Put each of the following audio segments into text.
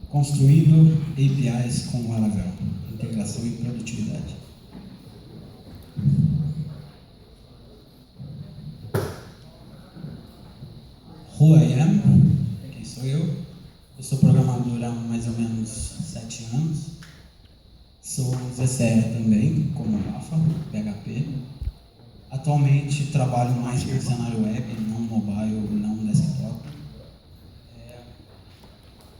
Construindo APIs com Laravel, integração e produtividade. Who I am? Quem sou eu? Eu sou programador há mais ou menos 7 anos. Sou ZCE também, como o Rafa, PHP. Atualmente trabalho mais no cenário web, não mobile, não desktop.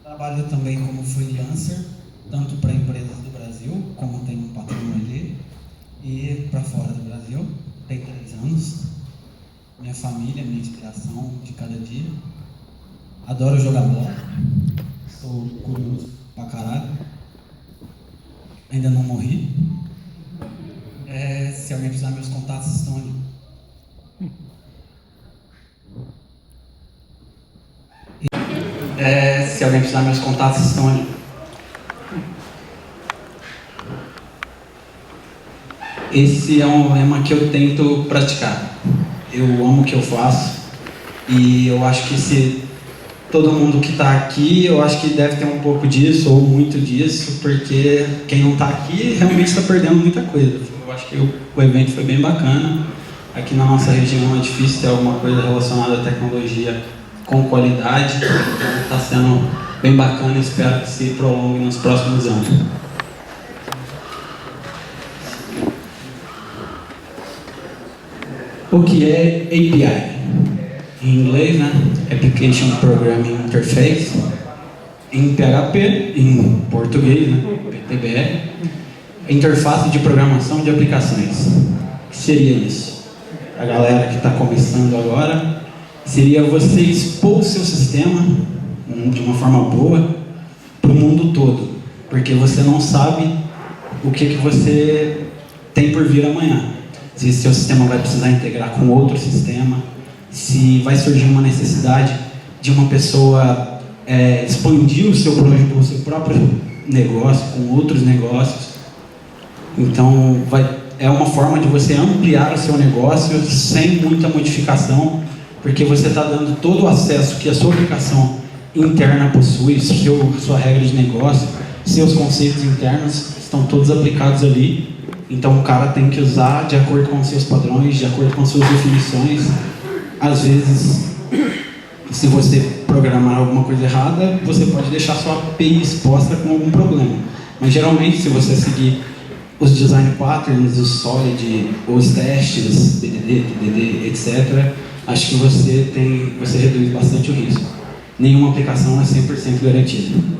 Trabalho também como freelancer, tanto para empresas do Brasil, como tem um patrão ali, e para fora do Brasil. Tem 3 anos. Minha família, minha inspiração de cada dia. Adoro jogar bola. Sou curioso pra caralho. Ainda não morri. Se alguém precisar, meus contatos estão ali. Se alguém precisar, meus contatos estão ali. Esse é um lema que eu tento praticar. Eu amo o que eu faço e eu acho que se todo mundo que está aqui, eu acho que deve ter um pouco disso ou muito disso, porque quem não está aqui realmente está perdendo muita coisa. Eu acho que o evento foi bem bacana. Aqui na nossa região é difícil ter alguma coisa relacionada à tecnologia com qualidade, então está sendo bem bacana e espero que se prolongue nos próximos anos. O que é API? Em inglês, né? Application Programming Interface. Em PHP, em português, né? PTBR. Interface de programação de aplicações. O que seria isso? A galera que está começando agora, seria você expor o seu sistema de uma forma boa para o mundo todo. Porque você não sabe o que você tem por vir amanhã. Se seu sistema vai precisar integrar com outro sistema, se vai surgir uma necessidade de uma pessoa expandir o seu próprio negócio com outros negócios. Então, é uma forma de você ampliar o seu negócio sem muita modificação, porque você está dando todo o acesso que a sua aplicação interna possui, sua regra de negócio, seus conceitos internos estão todos aplicados ali. Então o cara tem que usar de acordo com os seus padrões, de acordo com as suas definições. Às vezes, se você programar alguma coisa errada, você pode deixar sua API exposta com algum problema. Mas geralmente, se você seguir os design patterns, os solid, os testes, BDD, TDD, etc., acho que você reduz bastante o risco. Nenhuma aplicação é 100% garantida.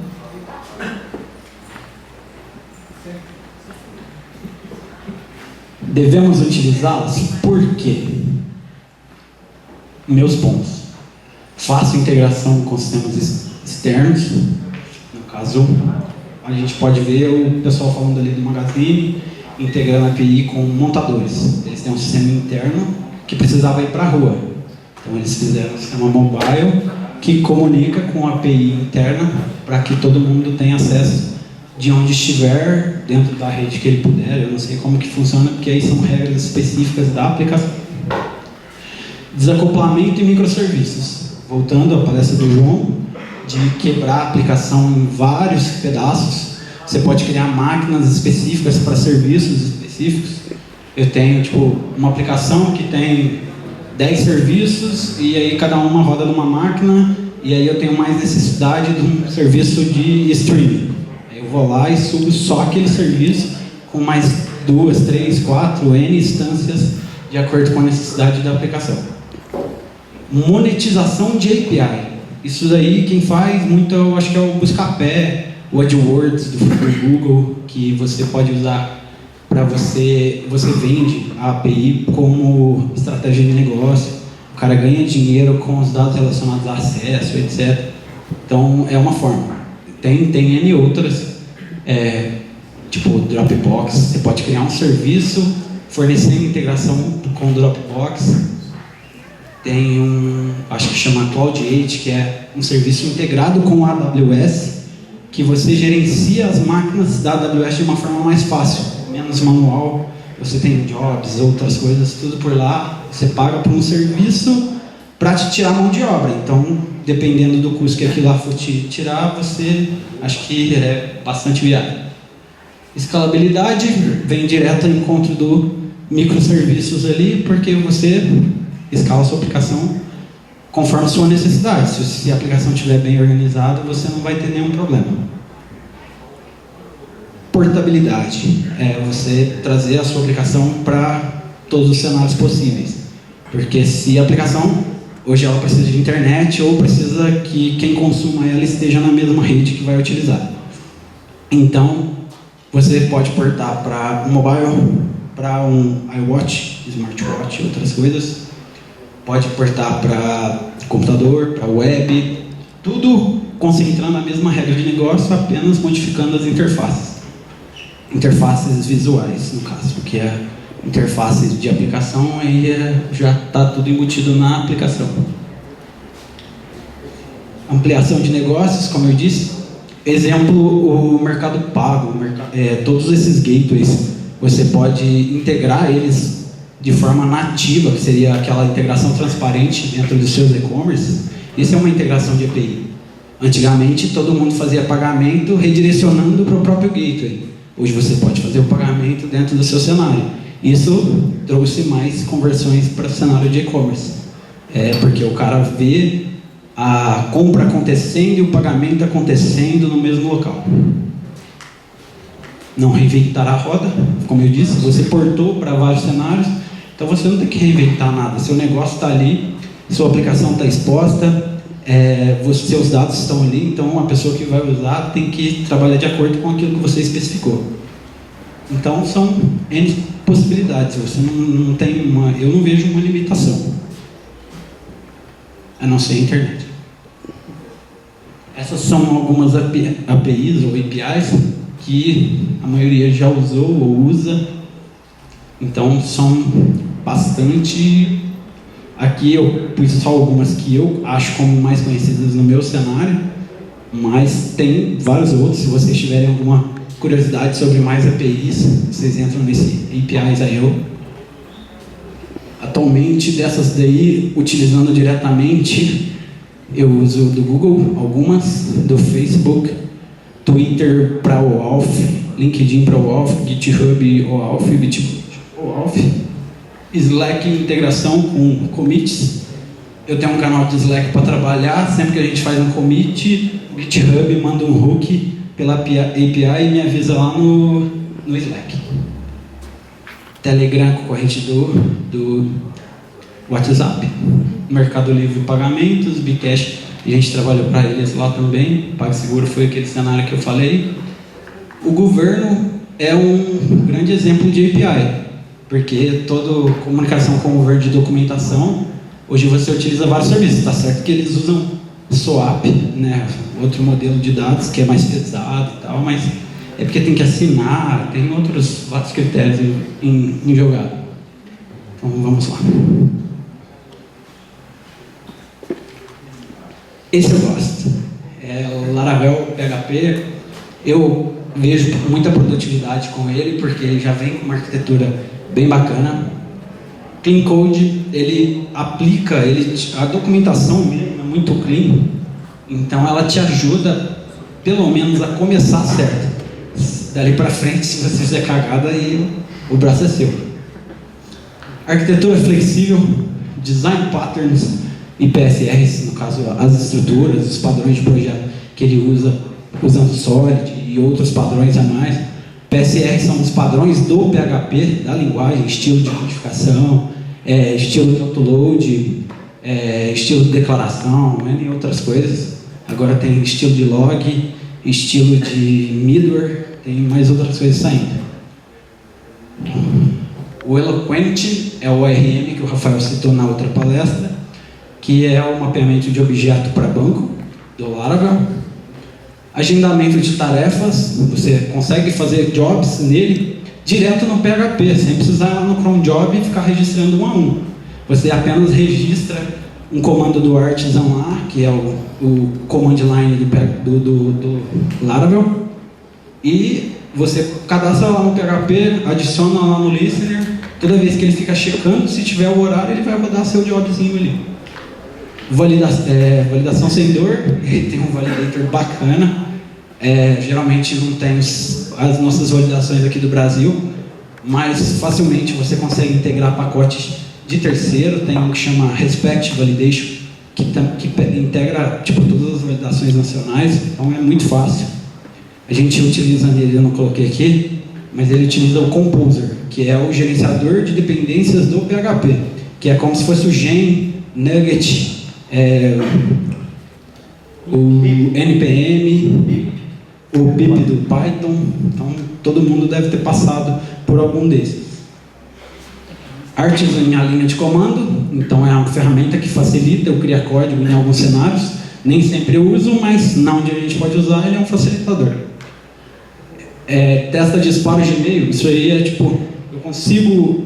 Devemos utilizá-las? Por quê? Meus pontos. Fácil integração com sistemas externos. No caso, a gente pode ver o pessoal falando ali do Magazine, integrando a API com montadores. Eles têm um sistema interno que precisava ir para a rua. Então eles fizeram um sistema mobile que comunica com a API interna para que todo mundo tenha acesso de onde estiver, dentro da rede que ele puder. Eu não sei como que funciona, porque aí são regras específicas da aplicação. Desacoplamento e microserviços. Voltando à palestra do João, de quebrar a aplicação em vários pedaços. Você pode criar máquinas específicas para serviços específicos. Eu tenho, uma aplicação que tem 10 serviços, e aí cada uma roda numa máquina, e aí eu tenho mais necessidade de um serviço de streaming. Eu vou lá e subo só aquele serviço com mais 2, 3, 4, N instâncias de acordo com a necessidade da aplicação. Monetização de API. Isso daí quem faz muito, eu acho que é o Buscapé, o AdWords do Google, que você pode usar para você vende a API como estratégia de negócio. O cara ganha dinheiro com os dados relacionados a acesso, etc. Então é uma forma. Tem N outras, tipo Dropbox. Você pode criar um serviço fornecendo integração com o Dropbox. Tem acho que chama CloudAge, que é um serviço integrado com a AWS, que você gerencia as máquinas da AWS de uma forma mais fácil, menos manual. Você tem jobs, outras coisas, tudo por lá. Você paga por um serviço para te tirar a mão de obra. Então, dependendo do custo que aquilo lá for te tirar, você acha que é bastante viável. Escalabilidade vem direto ao encontro do microserviços ali, porque você escala a sua aplicação conforme a sua necessidade. Se a aplicação estiver bem organizada, você não vai ter nenhum problema. Portabilidade é você trazer a sua aplicação para todos os cenários possíveis. Porque se a aplicação, hoje ela precisa de internet ou precisa que quem consuma ela esteja na mesma rede que vai utilizar. Então, você pode portar para um mobile, para um iWatch, smartwatch, outras coisas. Pode portar para computador, para web, tudo concentrando a mesma regra de negócio, apenas modificando as interfaces. Interfaces visuais, no caso, porque a interface de aplicação aí já está tudo embutido na aplicação. Ampliação de negócios, como eu disse. Exemplo, o mercado pago, todos esses gateways, você pode integrar eles de forma nativa, que seria aquela integração transparente dentro dos seus e-commerce. Isso é uma integração de API. Antigamente, todo mundo fazia pagamento redirecionando para o próprio gateway. Hoje você pode fazer o pagamento dentro do seu cenário. Isso trouxe mais conversões para o cenário de e-commerce. Porque o cara vê a compra acontecendo e o pagamento acontecendo no mesmo local. Não reinventar a roda, como eu disse, você portou para vários cenários, então você não tem que reinventar nada. Seu negócio está ali, sua aplicação está exposta, seus dados estão ali, então a pessoa que vai usar tem que trabalhar de acordo com aquilo que você especificou. Então são N possibilidades, você não tem eu não vejo uma limitação, a não ser a internet. Essas são algumas APIs ou APIs que a maioria já usou ou usa, então são bastante. Aqui eu pus só algumas que eu acho como mais conhecidas no meu cenário, mas tem vários outros. Se vocês tiverem alguma curiosidade sobre mais APIs, vocês entram nesse APIs.io. Atualmente, dessas daí, utilizando diretamente, eu uso do Google, algumas, do Facebook, Twitter para OAuth, LinkedIn para OAuth, GitHub OAuth, Slack integração com commits. Eu tenho um canal de Slack para trabalhar, sempre que a gente faz um commit, o GitHub manda um hook pela API e me avisa lá no Slack. Telegram, concorrente do WhatsApp. Mercado Livre Pagamentos, Bcash, a gente trabalhou para eles lá também. PagSeguro foi aquele cenário que eu falei. O governo é um grande exemplo de API. Porque toda comunicação com o governo de documentação, hoje você utiliza vários serviços, tá certo que eles usam SOAP, né, outro modelo de dados que é mais pesado e tal, mas é porque tem que assinar, tem vários critérios em jogada. Então vamos lá. Esse eu gosto. Laravel PHP, eu vejo muita produtividade com ele, porque ele já vem com uma arquitetura bem bacana. Clean Code, ele aplica, a documentação mesmo é muito clean, então ela te ajuda, pelo menos, a começar certo. Dali para frente, se você fizer cagada, aí o braço é seu. Arquitetura flexível, design patterns e PSRs, no caso, as estruturas, os padrões de projeto que ele usa, usando Solid e outros padrões a mais. PSR são os padrões do PHP, da linguagem, estilo de codificação, estilo de autoload, estilo de declaração, e outras coisas. Agora tem estilo de log, estilo de middleware, tem mais outras coisas saindo. O Eloquent é o ORM que o Rafael citou na outra palestra, que é o mapeamento de objeto para banco do Laravel. Agendamento de tarefas, você consegue fazer jobs nele direto no PHP, sem precisar ir lá no cron job e ficar registrando um a um. Você apenas registra um comando do artisan lá, que é o command line do Laravel, e você cadastra lá no PHP, adiciona lá no listener, toda vez que ele fica checando, se tiver o horário, ele vai rodar seu jobzinho ali. Validação sem dor, ele tem um validator bacana. Geralmente não tem as nossas validações aqui do Brasil, mas facilmente você consegue integrar pacotes de terceiro. Tem um que chama Respect Validation, que integra todas as validações nacionais, então é muito fácil. A gente utiliza nele, eu não coloquei aqui, mas ele utiliza o Composer, que é o gerenciador de dependências do PHP, que é como se fosse o Gen, Nugget, o NPM, o pip do Python. Então todo mundo deve ter passado por algum desses. Artisan, a linha de comando, então é uma ferramenta que facilita eu criar código em alguns cenários. Nem sempre eu uso, mas na onde a gente pode usar, ele é um facilitador. Testa disparo de e-mail, isso aí eu consigo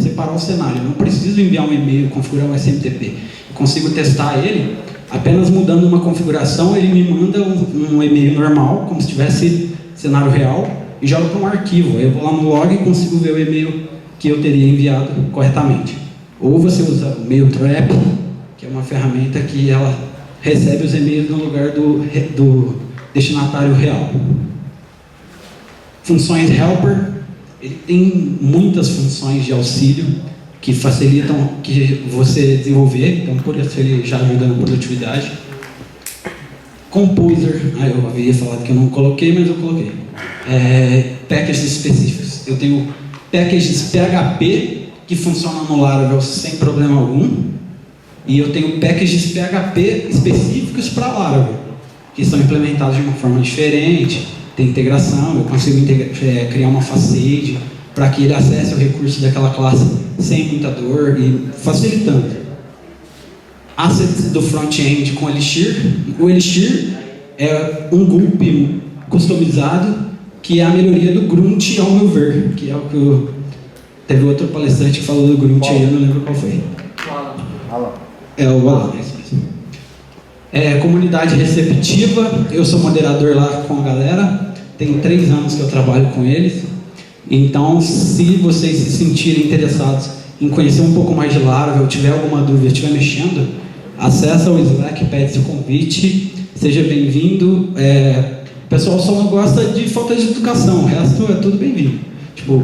separar o cenário. Eu não preciso enviar um e-mail, configurar um SMTP. Eu consigo testar ele, apenas mudando uma configuração, ele me manda um e-mail normal, como se tivesse cenário real, e joga para um arquivo. Aí eu vou lá no log e consigo ver o e-mail que eu teria enviado corretamente. Ou você usa o Mailtrap, que é uma ferramenta que ela recebe os e-mails no lugar do destinatário real. Funções helper, ele tem muitas funções de auxílio que facilitam que você desenvolver, então por isso ele já ajuda na produtividade. Composer, eu havia falado que eu não coloquei, mas eu coloquei. Packages específicos. Eu tenho packages PHP que funcionam no Laravel sem problema algum, e eu tenho packages PHP específicos para Laravel, que são implementados de uma forma diferente, tem integração, eu consigo criar uma facade para que ele acesse o recurso daquela classe sem muita dor e facilitando. Assets do front-end com Elixir. O Elixir é um gulp customizado que é a melhoria do Grunt, ao meu ver, que é o que teve outro palestrante que falou do Grunt aí, eu não lembro qual foi. Alan. O Alan, é isso mesmo. Comunidade receptiva, eu sou moderador lá com a galera, tem 3 anos que eu trabalho com eles, então se vocês se sentirem interessados em conhecer um pouco mais de Laravel, tiver alguma dúvida, estiver mexendo, acessa o Slack, pede seu convite, seja bem-vindo. O pessoal só não gosta de falta de educação, o resto é tudo bem-vindo.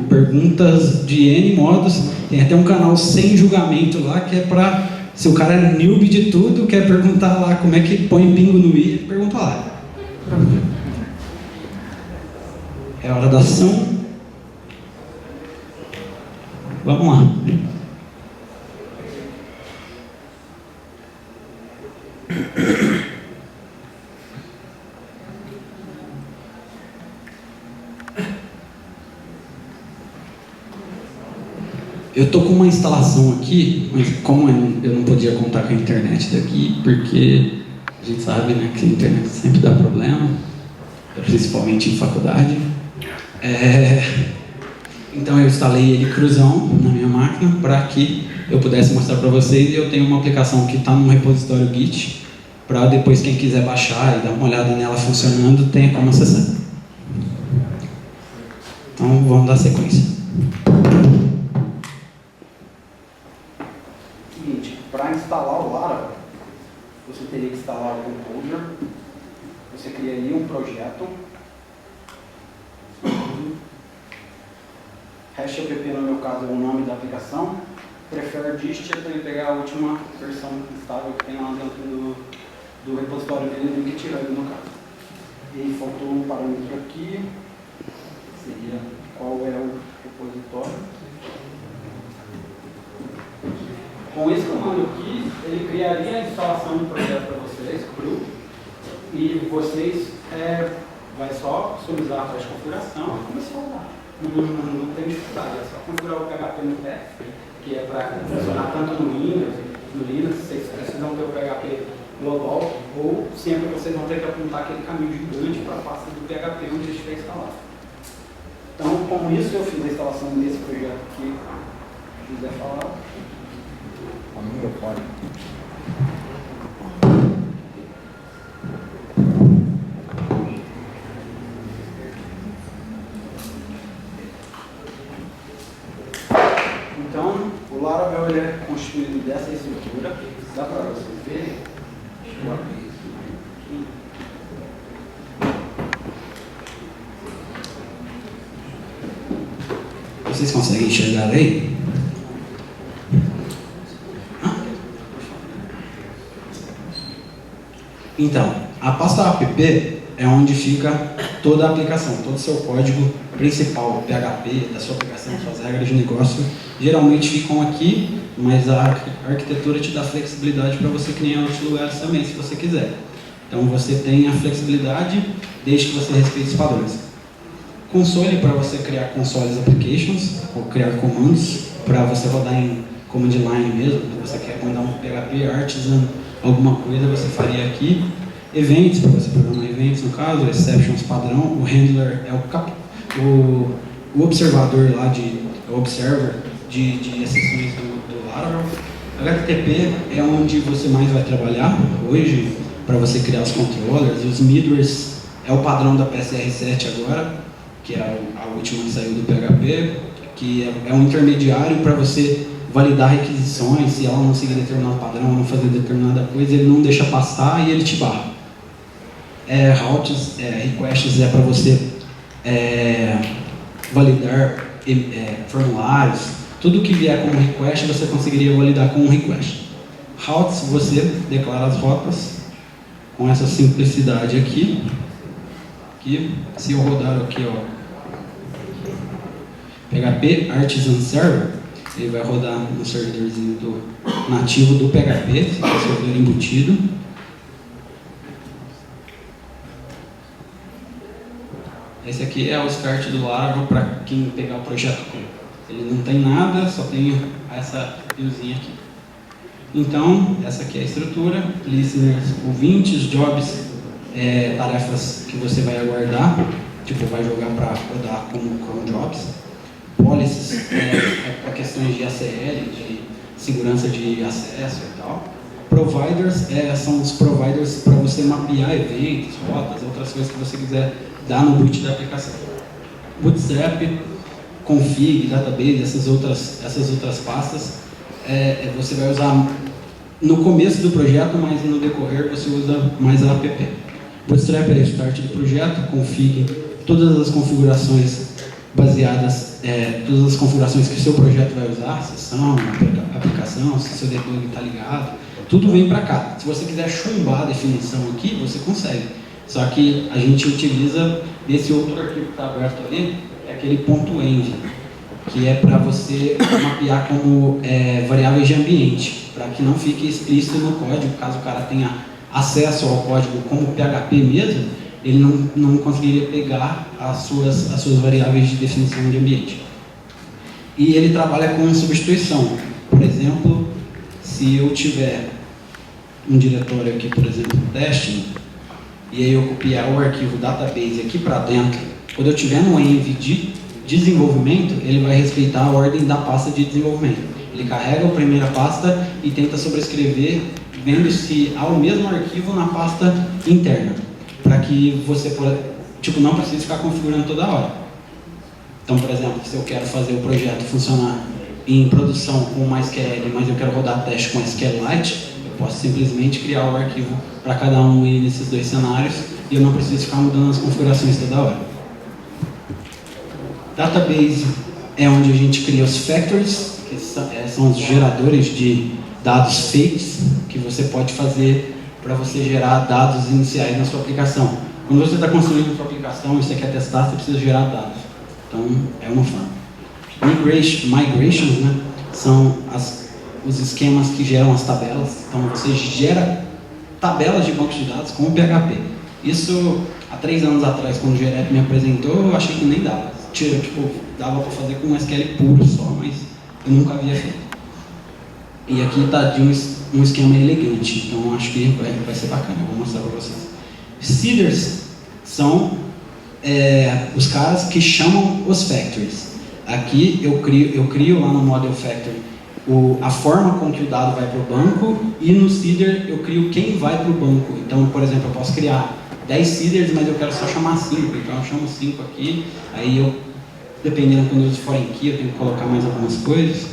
Perguntas de N modos, tem até um canal sem julgamento lá, que é para, se o cara é noob de tudo, quer perguntar lá como é que põe pingo no i, pergunta lá. É hora da ação. Vamos lá. Eu estou com uma instalação aqui, mas como eu não podia contar com a internet daqui, porque a gente sabe, né, que a internet sempre dá problema, principalmente em faculdade. Então eu instalei ele cruzão na minha máquina para que eu pudesse mostrar para vocês. E eu tenho uma aplicação que está no repositório Git, para depois quem quiser baixar e dar uma olhada nela funcionando, tenha como acessar. Então vamos dar sequência. Para instalar o Laravel, você teria que instalar o Composer, você criaria um projeto, hash.app no meu caso é o nome da aplicação, prefere dist para ele pegar a última versão estável que tem lá dentro do repositório dele no GitHub no caso. E faltou um parâmetro aqui, seria qual é o repositório. Com esse comando aqui, ele criaria a instalação do projeto para vocês, cru, e vocês vai só customizar a taxa de configuração e começar a usar. Não tem dificuldade, é só configurar o PHP no teste, que é para funcionar tanto no Windows, no Linux, vocês precisam ter o PHP global, ou sempre vocês vão ter que apontar aquele caminho gigante para a pasta do PHP onde ele estiver instalado. Então, com isso, eu fiz a instalação desse projeto que o José falou. Então, o Laravel ele é constituído dessa estrutura. Dá para vocês verem? Deixa eu abrir isso aqui. Vocês conseguem enxergar aí? Então, a pasta app é onde fica toda a aplicação, todo o seu código principal, PHP, da sua aplicação, suas regras de negócio, geralmente ficam aqui, mas a arquitetura te dá flexibilidade para você criar em outros lugares também, se você quiser. Então você tem a flexibilidade, desde que você respeite os padrões. Console para você criar consoles applications, ou criar comandos, para você rodar em command line mesmo, se você quer mandar um PHP, artisan, alguma coisa você faria aqui. Eventos, para você programar eventos no caso, exceptions padrão, o handler é o observador lá, o observer de exceções do Laravel. HTTP é onde você mais vai trabalhar hoje, para você criar os controllers. Os middlewares é o padrão da PSR7 agora, que é a última que saiu do PHP, que é um intermediário para você validar requisições. Se ela não seguir determinado padrão, não fazer determinada coisa, ele não deixa passar e ele te barra. Routes, requests é para você validar formulários. Tudo que vier como request você conseguiria validar com um request. Routes, você declara as rotas com essa simplicidade aqui. Se eu rodar aqui, ó, PHP Artisan Server, ele vai rodar no servidorzinho nativo do PHP, esse é o servidor embutido. Esse aqui é o start do Laravel para quem pegar o projeto cru. Ele não tem nada, só tem essa viewzinha aqui. Então, essa aqui é a estrutura, listeners, ouvintes, jobs, tarefas que você vai aguardar, tipo, vai jogar para rodar como jobs. Policies, para questões de ACL, de segurança de acesso e tal. Providers, são os providers para você mapear eventos, rotas, outras coisas que você quiser dar no boot da aplicação. Bootstrap, config, database, essas outras pastas, você vai usar no começo do projeto, mas no decorrer você usa mais a app. Bootstrap é o start do projeto, config, todas as configurações baseadas, todas as configurações que o seu projeto vai usar, sessão, aplicação, se o seu debug está ligado, tudo vem para cá. Se você quiser chumbar a definição aqui, você consegue. Só que a gente utiliza desse outro arquivo que está aberto ali, aquele .env, que é para você mapear como variáveis de ambiente, para que não fique explícito no código, caso o cara tenha acesso ao código como PHP mesmo, ele não conseguiria pegar as suas variáveis de definição de ambiente. E ele trabalha com substituição. Por exemplo, se eu tiver um diretório aqui, por exemplo, testing, e aí eu copiar o arquivo database aqui para dentro, quando eu tiver no env de desenvolvimento, ele vai respeitar a ordem da pasta de desenvolvimento. Ele carrega a primeira pasta e tenta sobrescrever, vendo se há o mesmo arquivo na pasta interna, para que você não precise ficar configurando toda hora. Então, por exemplo, se eu quero fazer o projeto funcionar em produção com MySQL, mas eu quero rodar teste com SQLite, eu posso simplesmente criar o arquivo para cada um nesses dois cenários e eu não preciso ficar mudando as configurações toda hora. Database é onde a gente cria os factories, que são os geradores de dados fakes que você pode fazer para você gerar dados iniciais na sua aplicação. Quando você está construindo a sua aplicação e você quer testar, você precisa gerar dados. Então, é uma forma. Migrations, né, são os esquemas que geram as tabelas. Então, você gera tabelas de bancos de dados com o PHP. Isso, há 3 anos atrás, quando o Gerep me apresentou, eu achei que nem dava. Dava para fazer com um SQL puro só, mas eu nunca havia feito. E aqui está de um esquema elegante, então acho que vai ser bacana, eu vou mostrar para vocês. Seeders são os caras que chamam os factories. Aqui eu crio lá no Model Factory a forma com que o dado vai para o banco, e no seeder eu crio quem vai para o banco. Então, por exemplo, eu posso criar 10 seeders, mas eu quero só chamar 5, então eu chamo 5 aqui, aí dependendo quando eles forem aqui, eu tenho que colocar mais algumas coisas.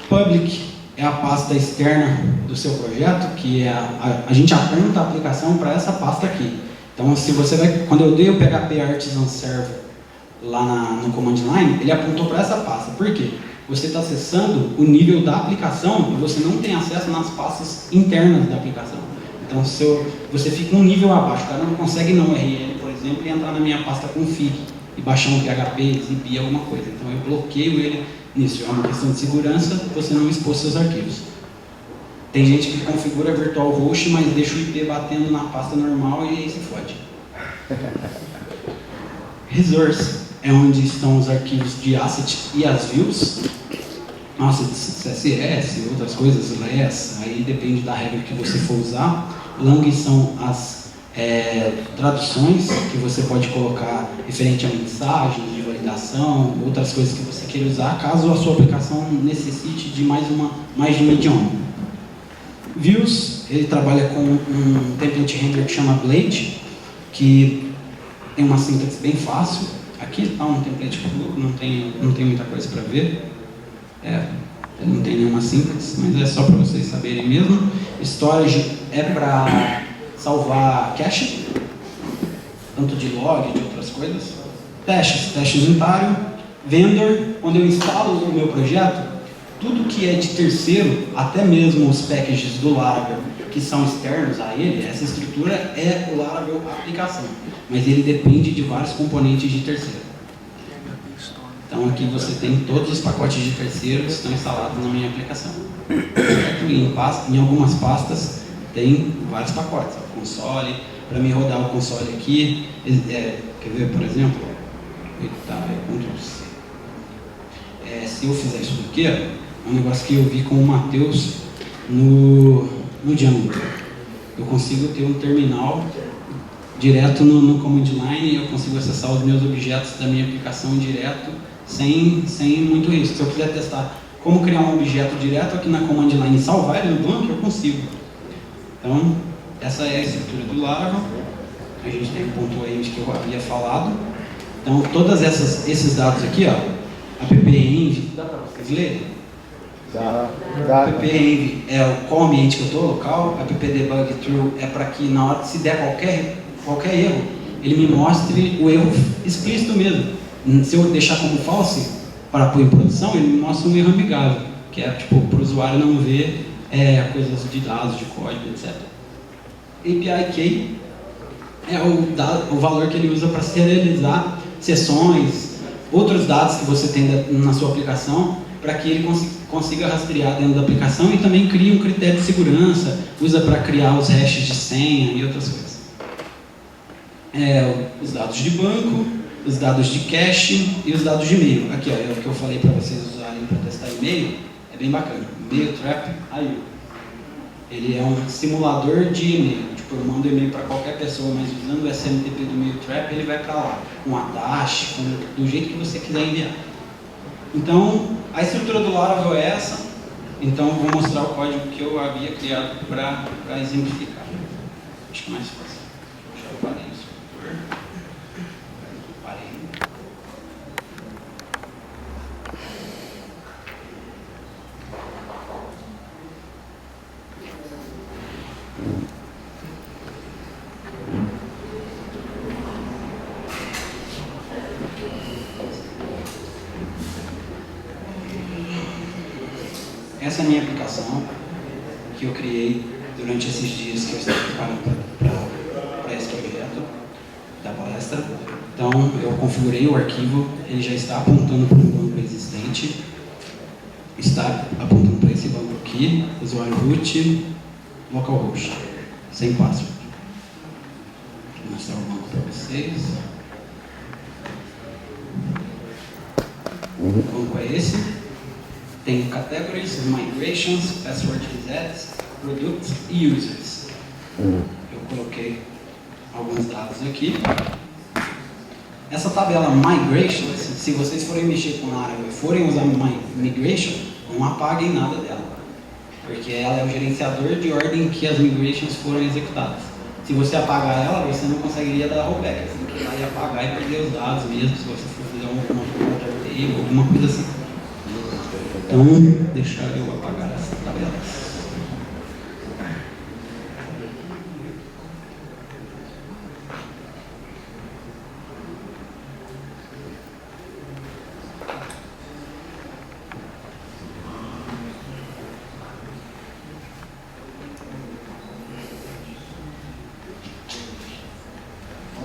Public é a pasta externa do seu projeto, que é a gente aponta a aplicação para essa pasta aqui. Então, se você vai, quando eu dei o PHP Artisan Server lá no Command Line, ele apontou para essa pasta. Por quê? Você está acessando o nível da aplicação e você não tem acesso nas pastas internas da aplicação. Então, você fica um nível abaixo. O cara não consegue não URL, por exemplo, e entrar na minha pasta config e baixar um PHP, exibir alguma coisa. Então, eu bloqueio ele nisso. É uma questão de segurança, você não expor seus arquivos. Tem gente que configura virtual host, mas deixa o IP batendo na pasta normal e aí se fode. Resource é onde estão os arquivos de asset e as views. Nossa, CSS, outras coisas, LESS, aí depende da regra que você for usar. Lang são as traduções que você pode colocar referente a mensagens de validação, outras coisas que você queira usar, caso a sua aplicação necessite de mais de um idioma. Views, ele trabalha com um template handler que chama Blade, que tem uma sintaxe bem fácil. Aqui está um template puro, não tem muita coisa para ver. Ele não tem nenhuma sintaxe, mas é só para vocês saberem mesmo. Storage é para salvar cache, tanto de log, de outras coisas. Teste unitário. Vendor, quando eu instalo o meu projeto, tudo que é de terceiro, até mesmo os packages do Laravel, que são externos a ele, essa estrutura é o Laravel aplicação, mas ele depende de vários componentes de terceiro. Então aqui você tem todos os pacotes de terceiro que estão instalados na minha aplicação. Em algumas pastas tem vários pacotes. O console, para mim rodar o console aqui, quer ver, por exemplo? Ctrl C. Se eu fizer isso aqui, é um negócio que eu vi com o Matheus no Django. Eu consigo ter um terminal direto no Command Line e eu consigo acessar os meus objetos da minha aplicação direto, sem muito risco. Se eu quiser testar como criar um objeto direto aqui na Command Line e salvar ele no banco, eu consigo. Então, essa é a estrutura do Laravel. A gente tem o ponto end que eu havia falado. Então, todos esses dados aqui, ó, app-env, dá para vocês lerem? Dá. App-env é qual ambiente que eu estou, local. App-debug true é para que na hora que se der qualquer erro, ele me mostre o erro explícito mesmo. Se eu deixar como false para pôr em produção, ele me mostra um erro amigável, que é tipo para o usuário não ver coisas de dados, de código, etc. API Key é o valor que ele usa para serializar sessões, outros dados que você tem na sua aplicação, para que ele consiga rastrear dentro da aplicação e também cria um critério de segurança, usa para criar os hashes de senha e outras coisas. Os dados de banco, os dados de cache e os dados de e-mail. Aqui, ó, é o que eu falei para vocês usarem para testar e-mail, é bem bacana. Mail Trap IO. Ele é um simulador de e-mail. Tipo, eu mando e-mail para qualquer pessoa, mas usando o SMTP do Mail Trap, ele vai para lá, com a dash, do jeito que você quiser enviar. Então, a estrutura do Laravel é essa. Então, eu vou mostrar o código que eu havia criado para exemplificar. Acho que é mais fácil. Deixa eu parar isso, por favor. Parei. Essa é a minha aplicação que eu criei durante esses dias que eu estava preparando para esse projeto da palestra. Então, eu configurei o arquivo, ele já está apontando para um banco existente, está apontando para esse banco aqui, usuário root, localhost, sem password. Vou mostrar o banco para vocês. O banco é esse. Tem categories, migrations, password resets, products e users. Eu coloquei alguns dados aqui. Essa tabela migrations, se vocês forem mexer com Laravel e forem usar migration, não apaguem nada dela, porque ela é o gerenciador de ordem que as migrations foram executadas. Se você apagar ela, você não conseguiria dar rollback, você tem que ir lá e apagar e perder os dados mesmo, se você for fazer alguma coisa assim. Então, deixar eu apagar essa tabela.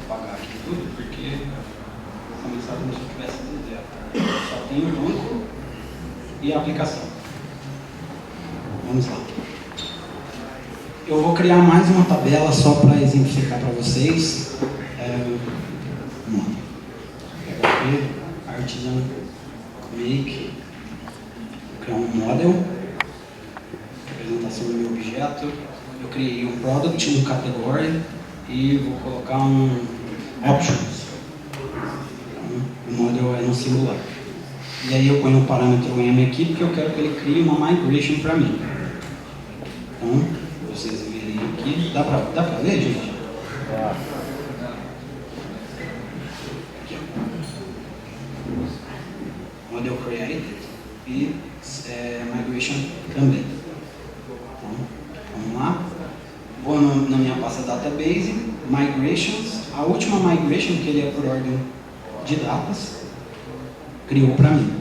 apagar aqui tudo, porque começar como se eu tivesse do zero. Só tem o banco e a aplicação. Vamos lá. Eu vou criar mais uma tabela só para exemplificar para vocês. Vamos lá. PHP, Artisan, Make. Vou criar um model. Apresentação do meu objeto. Eu criei um product, um category e vou colocar um options. Então, o model é no singular. E aí eu ponho o parâmetro M aqui porque eu quero que ele crie uma migration para mim. Então, vocês verem aqui. Dá pra ver, gente? Model created e migration também. Então, vamos lá. Vou na minha pasta database, migrations. A última migration, que ele é por ordem de datas, criou para mim.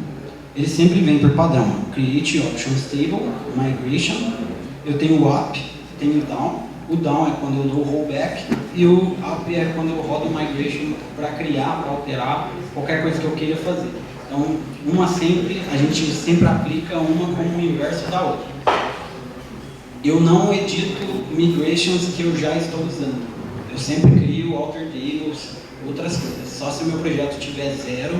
Ele sempre vem por padrão. Create options table, migration. Eu tenho o up, tenho o down. O down é quando eu dou o rollback e o up é quando eu rodo o migration para criar, para alterar qualquer coisa que eu queira fazer. Então, a gente sempre aplica uma como o inverso da outra. Eu não edito migrations que eu já estou usando. Eu sempre crio alter tables, outras coisas. Só se o meu projeto tiver 0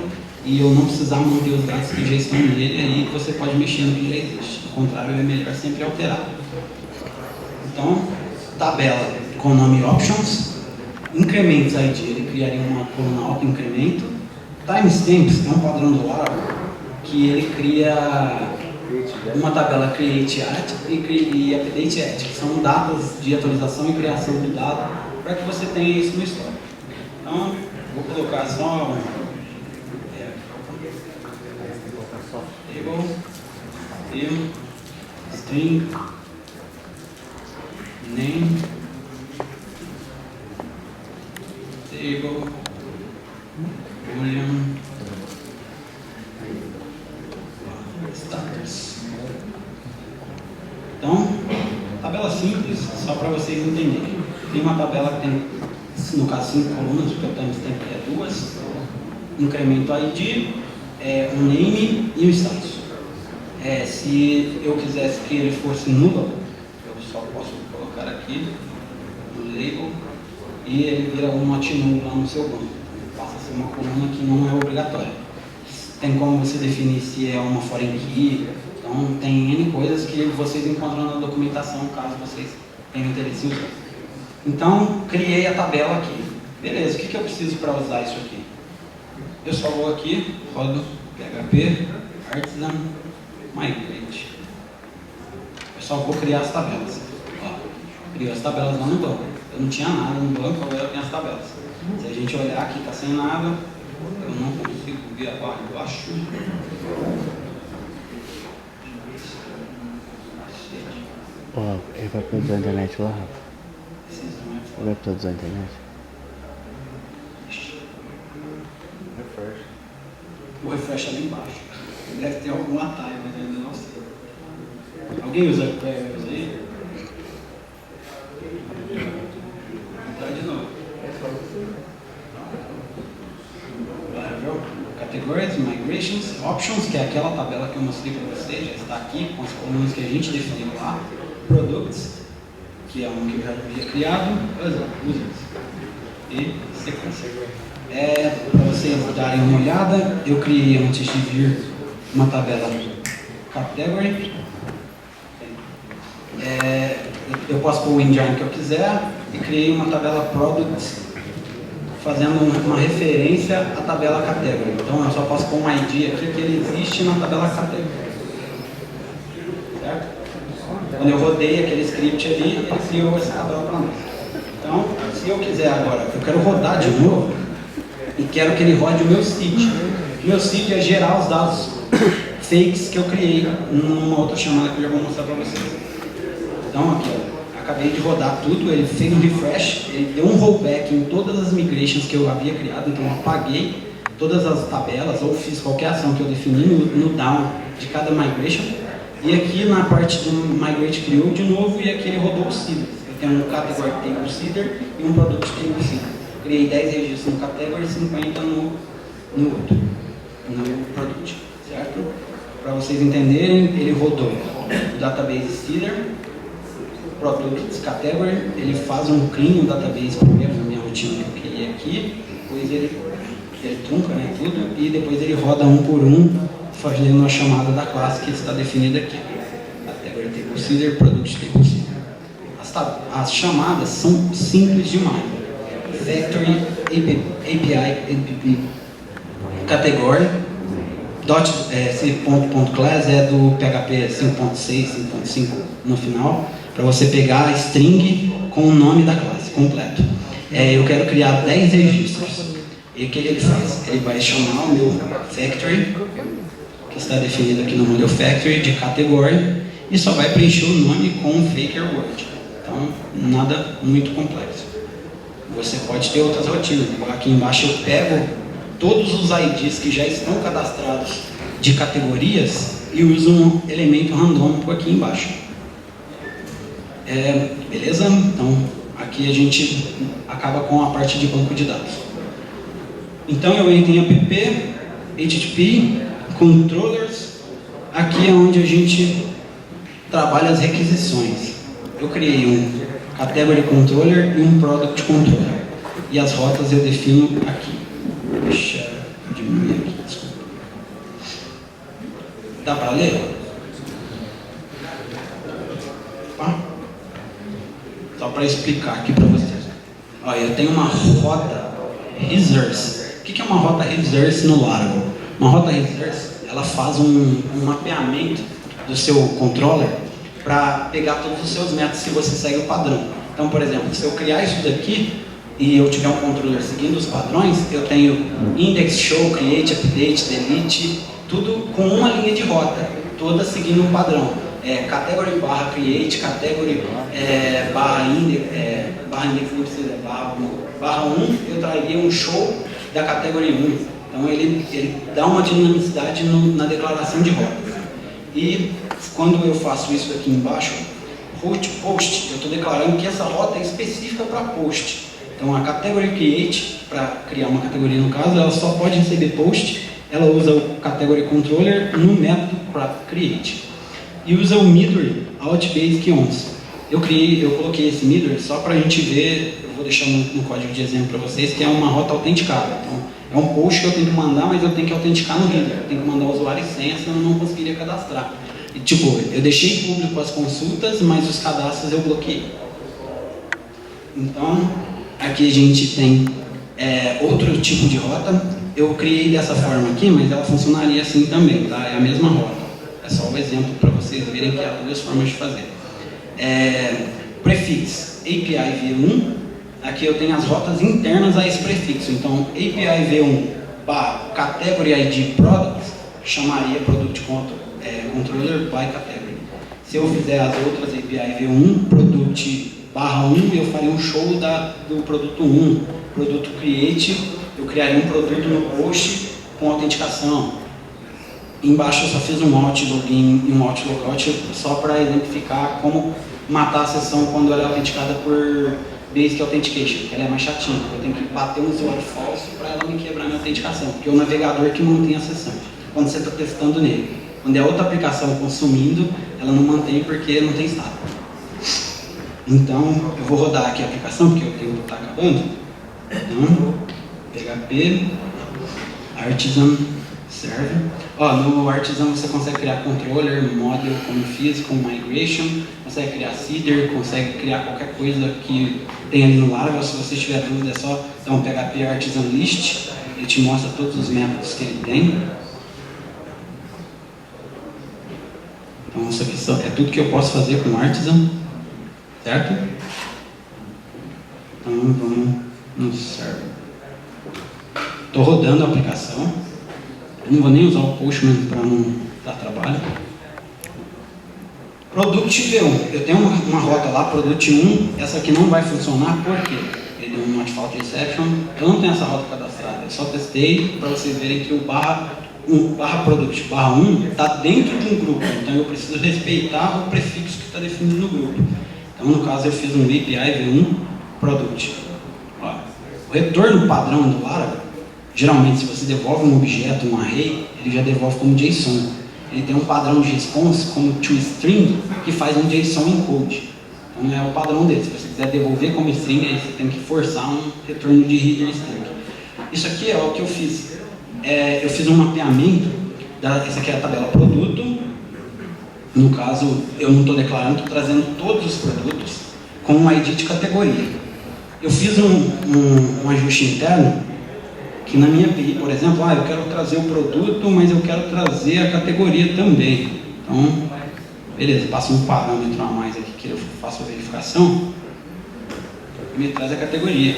e eu não precisar manter os dados que já estão nele, aí você pode mexer no que já existe. Ao contrário, é melhor sempre alterar. Então, tabela com o nome options, incrementos ID, ele criaria uma coluna auto-incremento. Timestamps é um padrão do Oracle que ele cria uma tabela create at e update at, que são datas de atualização e criação do dado para que você tenha isso no histórico. Então, vou colocar só table, string, name, table, boolean, starters. Então, tabela simples, só para vocês entenderem. Tem uma tabela que tem, no caso, 5 colunas, porque o timestamp é 2, incremento ID, um name e um status. Se eu quisesse que ele fosse nulo, eu só posso colocar aqui no label e ele vira um not null lá no seu banco. Passa a ser uma coluna que não é obrigatória. Tem como você definir se é uma foreign key. Então, tem N coisas que vocês encontram na documentação, caso vocês tenham interesse em usar. Então, criei a tabela aqui. Beleza, o que eu preciso para usar isso aqui? Eu só vou aqui, rodo PHP, Artisan, Migrate. Eu só vou criar as tabelas. Ó, crio as tabelas lá no banco. Eu não tinha nada no banco, agora eu tenho as tabelas. Se a gente olhar aqui, está sem nada, eu não consigo ver lá embaixo. Ele vai produzir a internet lá, Rafa? Ele vai produzir a internet? Refresh. O refresh é ali embaixo. Deve ter algum atalho, mas ainda não sei. Alguém usa aí? Vou entrar de novo. Categories, migrations, options, que é aquela tabela que eu mostrei para vocês, já está aqui com as colunas que a gente definiu lá. Products, que é um que eu já havia criado, users e sequência. Para vocês darem uma olhada, eu criei antes de vir uma tabela category. Eu posso pôr o engine que eu quiser e criei uma tabela products fazendo uma referência à tabela category. Então eu só posso pôr um ID aqui que ele existe na tabela category. Certo? Quando eu rodei aquele script ali, ele criou essa tabela para nós. Então, se eu quiser agora, eu quero rodar de novo e quero que ele rode o meu seed. O meu seed é gerar os dados fakes que eu criei numa outra chamada que eu já vou mostrar para vocês. Então, aqui, ó, acabei de rodar tudo, ele fez um refresh, ele deu um rollback em todas as migrations que eu havia criado, então eu apaguei todas as tabelas ou fiz qualquer ação que eu defini no down de cada migration. E aqui na parte do Migrate criou de novo e aqui ele rodou o seeder. Ele tem um category table seeder e um product table seeder. criei 10 registros no category e 50 no outro, no product, certo? Para vocês entenderem, ele rodou o database Stealer, Products Category, ele faz um clean no database primeiro, na minha rotina que eu criei aqui, depois ele trunca, né, tudo, e depois ele roda um por um, fazendo uma chamada da classe que está definida aqui. Category Table Stealer, Product Table Stealer. As chamadas são simples demais. Factory, API, NPP, Category, .class é do PHP 5.6, 5.5 no final, para você pegar a string com o nome da classe completo. Eu quero criar 10 registros. E o que ele faz? Ele vai chamar o meu factory, que está definido aqui no model factory, de category, e só vai preencher o nome com um faker word. Então, nada muito complexo. Você pode ter outras rotinas. Aqui embaixo eu pego todos os IDs que já estão cadastrados de categorias e uso um elemento randômico aqui embaixo. Beleza? Então, aqui a gente acaba com a parte de banco de dados. Então, eu entro em app, HTTP, controllers. Aqui é onde a gente trabalha as requisições. Eu criei um category controller e um product controller. E as rotas eu defino aqui. Deixa eu diminuir aqui, desculpa. Dá para ler? Só para explicar aqui para vocês. Olha, eu tenho uma rota resource. O que é uma rota resource no Laravel? Uma rota resource, ela faz um mapeamento do seu controller para pegar todos os seus métodos se você segue o padrão. Então, por exemplo, se eu criar isso daqui e eu tiver um controller seguindo os padrões, eu tenho index, show, create, update, delete, tudo com uma linha de rota, toda seguindo um padrão. Category barra create, category barra index, não precisa, barra 1, eu traria um show da category 1. Então ele dá uma dinamicidade na declaração de rotas. E quando eu faço isso aqui embaixo, route post, eu estou declarando que essa rota é específica para post. Então a category create, para criar uma categoria no caso, ela só pode receber post, ela usa o category controller no método para create. E usa o middle outBasic once. Eu coloquei esse middle só para a gente ver, eu vou deixar no código de exemplo para vocês, que é uma rota autenticada. Então, é um post que eu tenho que mandar, mas eu tenho que autenticar no header. Eu tenho que mandar o usuário e senha, senão eu não conseguiria cadastrar. E, tipo, eu deixei público as consultas, mas os cadastros eu bloqueei. Então, aqui a gente tem outro tipo de rota. Eu criei dessa forma aqui, mas ela funcionaria assim também, tá? É a mesma rota. É só um exemplo para vocês verem que há duas formas de fazer. Prefix API V1. Aqui eu tenho as rotas internas a esse prefixo. Então, API V1 barra Category ID Products chamaria Product Controller by Category. Se eu fizer as outras API V1, Product barra 1, eu faria um show do produto 1. Produto Create, eu criaria um produto no post com autenticação. Embaixo eu só fiz um out login e um out logout só para exemplificar como matar a sessão quando ela é autenticada por Basic Authentication, que ela é mais chatinha. Eu tenho que bater um usuário falso para ela me quebrar minha autenticação, porque é o navegador que mantém a sessão, quando você está testando nele. Quando é outra aplicação consumindo, ela não mantém porque não tem estado. Então, eu vou rodar aqui a aplicação, porque o tempo está acabando. Então, PHP, Artisan, Serve. No Artisan você consegue criar controller, model, como fiz, com migration, consegue criar seeder, consegue criar qualquer coisa que tem ali no Laravel. Se você tiver dúvida, é só dar um PHP Artisan List, ele te mostra todos os métodos que ele tem. Então isso aqui é tudo que eu posso fazer com o Artisan, certo? Então vamos no Server. Estou rodando a aplicação. Eu não vou nem usar o Postman para não dar trabalho. Product V1. Eu tenho uma rota lá, Product 1. Essa aqui não vai funcionar, por quê? Ele deu um not found exception. Eu não tenho essa rota cadastrada. Eu só testei para vocês verem que o barra Product barra 1 está dentro de um grupo. Então eu preciso respeitar o prefixo que está definido no grupo. Então no caso eu fiz um API V1 Product. O retorno padrão do Laravel, geralmente se você devolve um objeto, um array, ele já devolve como JSON. Ele tem um padrão de response como toString, que faz um JSON encode. Então é o padrão dele. Se você quiser devolver como string, aí você tem que forçar um retorno de reader string. Isso aqui é o que eu fiz. Eu fiz um mapeamento, essa aqui é a tabela produto. No caso, eu não estou declarando, estou trazendo todos os produtos com um ID de categoria. Eu fiz um ajuste interno, que na minha API, por exemplo, eu quero trazer o produto, mas eu quero trazer a categoria também. Então, beleza, passa um parâmetro a mais aqui que eu faço a verificação e me traz a categoria.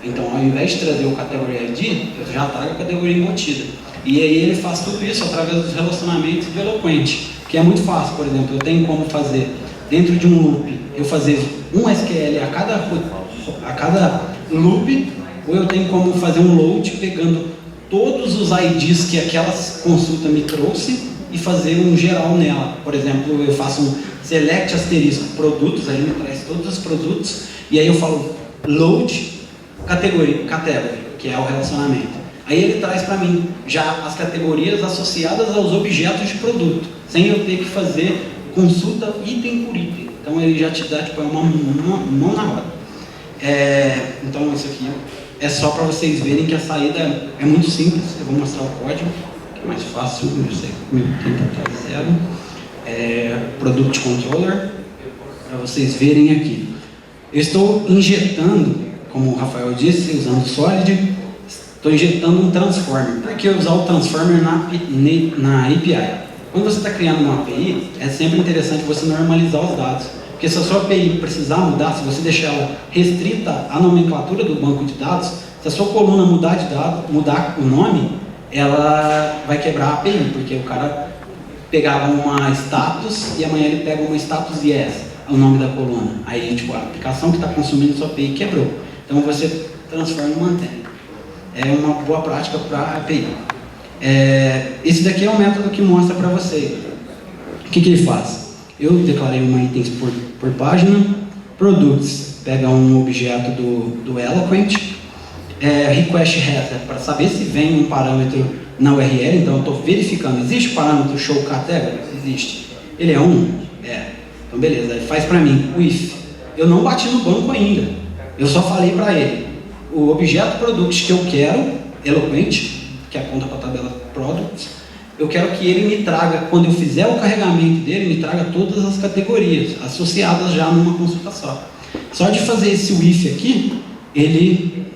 Então, ao invés de trazer o category ID, eu já trago a categoria embutida. E aí ele faz tudo isso através dos relacionamentos do Eloquent, que é muito fácil. Por exemplo, eu tenho como fazer, dentro de um loop, eu fazer um SQL a cada loop, ou eu tenho como fazer um load pegando todos os IDs que aquela consulta me trouxe e fazer um geral nela. Por exemplo, eu faço um select asterisco produtos, aí ele me traz todos os produtos, e aí eu falo load category, que é o relacionamento. Aí ele traz para mim já as categorias associadas aos objetos de produto, sem eu ter que fazer consulta item por item. Então ele já te dá uma mão na roda. Então isso aqui é só para vocês verem que a saída é muito simples. Eu vou mostrar o código, que é mais fácil, eu sei que meu tempo está zero. Product Controller, para vocês verem aqui. Eu estou injetando, como o Rafael disse, usando o Solid, estou injetando um transformer. Por que usar o transformer na API? Quando você está criando uma API, é sempre interessante você normalizar os dados. Porque se a sua API precisar mudar, se você deixar ela restrita à nomenclatura do banco de dados, se a sua coluna mudar o nome, ela vai quebrar a API, porque o cara pegava uma status e amanhã ele pega uma status yes, o nome da coluna. Aí a aplicação que está consumindo sua API quebrou. Então você transforma e mantém. É uma boa prática para a API. Esse daqui é um método que mostra para você. O que ele faz? Eu declarei uma itens por página. Products pega um objeto do Eloquent. Request has é para saber se vem um parâmetro na URL. Então eu estou verificando. Existe o parâmetro show category? Existe. Ele é 1? Então beleza. Ele faz para mim o if. Eu não bati no banco ainda. Eu só falei para ele o objeto products que eu quero, Eloquent, que aponta para a tabela products, eu quero que ele me traga, quando eu fizer o carregamento dele, me traga todas as categorias associadas já numa consulta só. Só de fazer esse if aqui,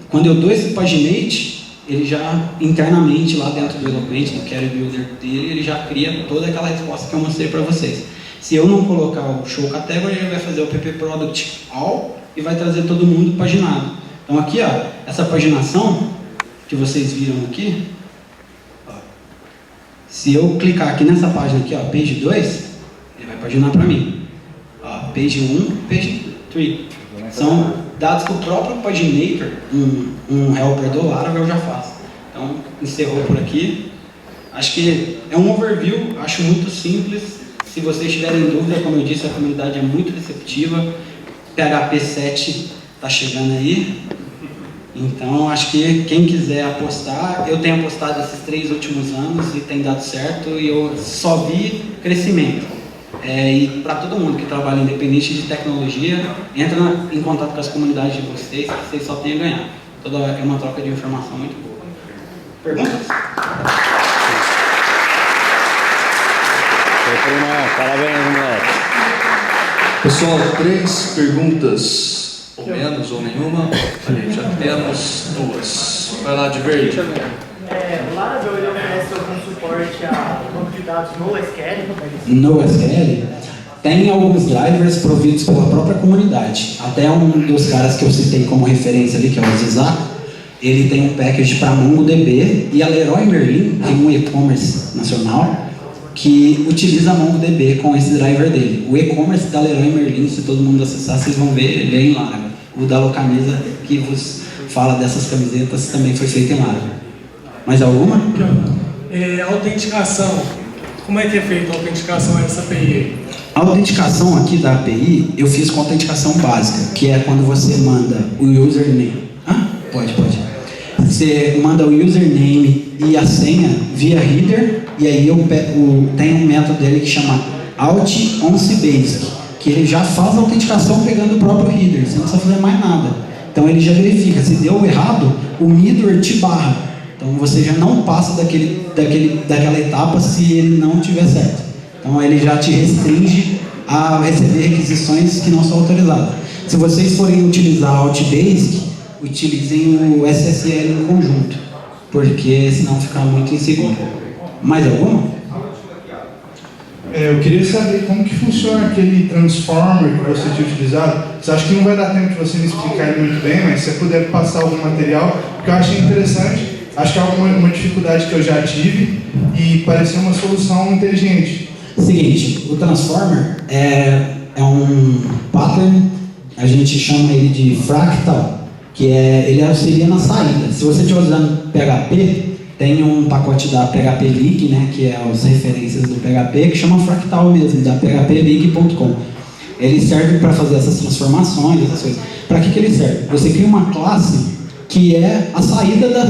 quando eu dou esse paginate, ele já internamente lá dentro do Eloquent, do Query Builder dele, ele já cria toda aquela resposta que eu mostrei para vocês. Se eu não colocar o show category, ele vai fazer o pp product all e vai trazer todo mundo paginado. Então aqui, essa paginação que vocês viram aqui, se eu clicar aqui nessa página aqui, page 2, ele vai paginar para mim. Page 1, page 3. São dados que o próprio paginator, um helper do Laravel já faz. Então, encerrou por aqui. Acho que é um overview, acho muito simples. Se vocês tiverem dúvida, como eu disse, a comunidade é muito receptiva. PHP 7 está chegando aí. Então, acho que quem quiser apostar, eu tenho apostado esses 3 últimos anos e tem dado certo e eu só vi crescimento. E para todo mundo que trabalha independente de tecnologia, entra em contato com as comunidades de vocês, que vocês só têm a ganhar. É uma troca de informação muito boa. Perguntas? Parabéns, moleque. Pessoal, 3 perguntas. Ou menos, ou nenhuma. Ali, já temos 2. Vai lá, de verde. O Laravel ele oferece algum suporte a banco de dados no SQL? No SQL, tem alguns drivers providos pela própria comunidade. Até um dos caras que eu citei como referência ali, que é o Zizak, ele tem um package para MongoDB e a Leroy Merlin tem um e-commerce nacional que utiliza MongoDB com esse driver dele. O e-commerce da Leroy Merlin, se todo mundo acessar, vocês vão ver, ele é em Laravel. O da Locamisa, que vos fala dessas camisetas, também foi feito em Laravel. Mais alguma? Autenticação. Como é que é feita a autenticação a essa API? A autenticação aqui da API, eu fiz com autenticação básica, que é quando você manda o username. Você manda o username e a senha via header, e aí tem um método dele que chama Alt-OnCBasic, que ele já faz a autenticação pegando o próprio header, você não precisa fazer mais nada. Então ele já verifica, se deu errado, o middleware te barra. Então você já não passa daquela etapa se ele não tiver certo. Então ele já te restringe a receber requisições que não são autorizadas. Se vocês forem utilizar Alt-Basic, utilizem o SSL em conjunto, porque senão fica muito inseguro. Mais alguma? Eu queria saber como que funciona aquele transformer que você tinha utilizado. Você acha que não vai dar tempo de você me explicar ele muito bem, mas se você puder passar algum material, porque eu achei interessante, acho que é uma dificuldade que eu já tive e pareceu uma solução inteligente. Seguinte, o transformer é um pattern, a gente chama ele de fractal, que ele auxilia na saída. Se você estiver usando PHP, tem um pacote da PHP League, né, que é as referências do PHP, que chama fractal mesmo, da phpleague.com. Ele serve para fazer essas transformações, essas coisas. Para que ele serve? Você cria uma classe que é a saída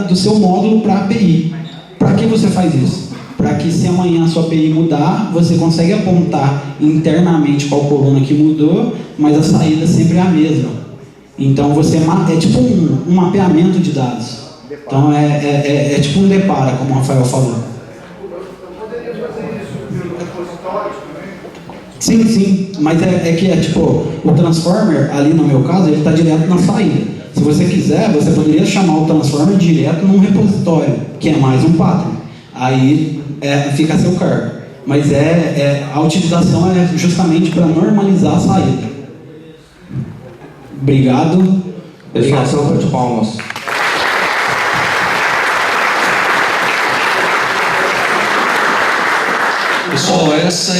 do seu módulo para a API. Para que você faz isso? Para que se amanhã a sua API mudar, você consegue apontar internamente qual coluna que mudou, mas a saída sempre é a mesma. Então é tipo um mapeamento de dados. Então é tipo um depara, como o Rafael falou. Poderia fazer isso pelo repositório também? Sim, mas é que tipo, o transformer, ali no meu caso, ele está direto na saída. Se você quiser, você poderia chamar o transformer direto num repositório, que é mais um pattern. Aí fica a seu cargo. Mas a utilização é justamente para normalizar a saída. Obrigado. Pessoal, salva de palmas. Pessoal, essa é